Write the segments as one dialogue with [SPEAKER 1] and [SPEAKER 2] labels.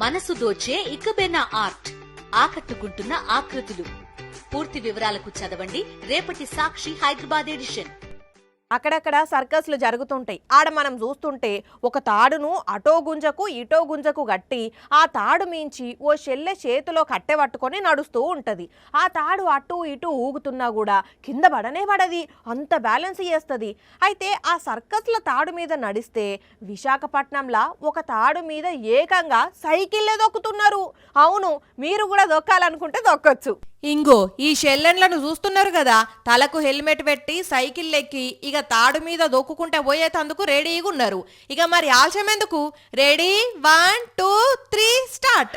[SPEAKER 1] మనసు దోచే ఇకబెన్న ఆర్ట్, ఆకట్టుకుంటున్న ఆకృతులు. పూర్తి వివరాలకు చదవండి రేపటి సాక్షి హైదరాబాద్ ఎడిషన్.
[SPEAKER 2] అక్కడక్కడ సర్కస్లు జరుగుతుంటాయి. ఆడ మనం చూస్తుంటే ఒక తాడును అటో గుంజకు ఇటో గుంజకు కట్టి ఆ తాడు మించి ఓ షెల్లె చేతిలో కట్టె పట్టుకొని నడుస్తూ ఉంటుంది. ఆ తాడు అటు ఇటు ఊగుతున్నా కూడా కింద పడనే పడది, అంత బ్యాలెన్స్ చేస్తుంది. అయితే ఆ సర్కస్ల తాడు మీద నడిస్తే విశాఖపట్నంలో ఒక తాడు మీద ఏకంగా సైకిళ్ళే దొక్కుతున్నారు. అవును, మీరు కూడా దొక్కాలనుకుంటే దొక్కొచ్చు. ఇంగో ఈ షెల్లెన్లను చూస్తున్నారు కదా, తలకు హెల్మెట్ పెట్టి సైకిల్ ఎక్కి ఇక తాడు మీద దొక్కుకుంటే పోయేటందుకు రెడీగా ఉన్నారు. ఇక మరి ఆలస్యం ఎందుకు? Ready, 1 2 3 start.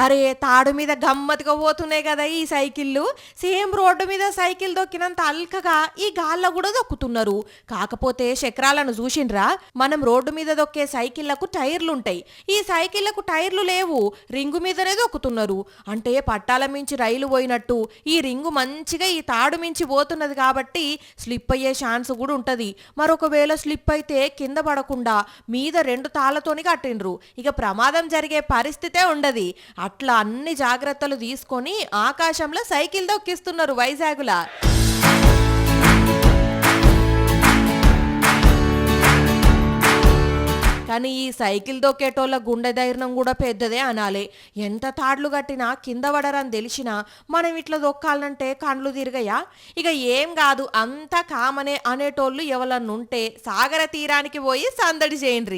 [SPEAKER 2] అరే, తాడు మీద గమ్మత్తుగా పోతున్నాయి కదా ఈ సైకిళ్ళు. సేమ్ రోడ్డు మీద సైకిల్ దొక్కినంత అల్కగా ఈ గాల్లో కూడా దొక్కుతున్నారు. కాకపోతే చక్రాలను చూసిండ్రా? మనం రోడ్డు మీద దొక్కే సైకిళ్లకు టైర్లుంటాయి, ఈ సైకిళ్లకు టైర్లు లేవు, రింగు మీదనే దొక్కుతున్నారు. అంటే పట్టాల మించి రైలు పోయినట్టు ఈ రింగు మంచిగా ఈ తాడు మించి పోతున్నది కాబట్టి స్లిప్ అయ్యే ఛాన్స్ కూడా ఉంటది. మరొకవేళ స్లిప్ అయితే కింద పడకుండా మీద 2 తాళ్లతోని కట్టిండ్రు. ఇక ప్రమాదం జరిగే పరిస్థితే ఉండదు. అట్లా అన్ని జాగ్రత్తలు తీసుకొని ఆకాశంలో సైకిల్ దొక్కిస్తున్నారు వైజాగ్లా. కానీ ఈ సైకిల్ దొక్కేటోళ్ళ గుండె ధైర్యం కూడా పెద్దదే అనాలి. ఎంత తాడ్లు కట్టినా కింద పడరని తెలిసినా మనం ఇట్లా దొక్కాలంటే కండ్లు తిరగయా? ఇక ఏం కాదు, అంతా కామనే అనేటోళ్ళు ఎవరన్నుంటే సాగర తీరానికి పోయి సందడి చేయండ్రి.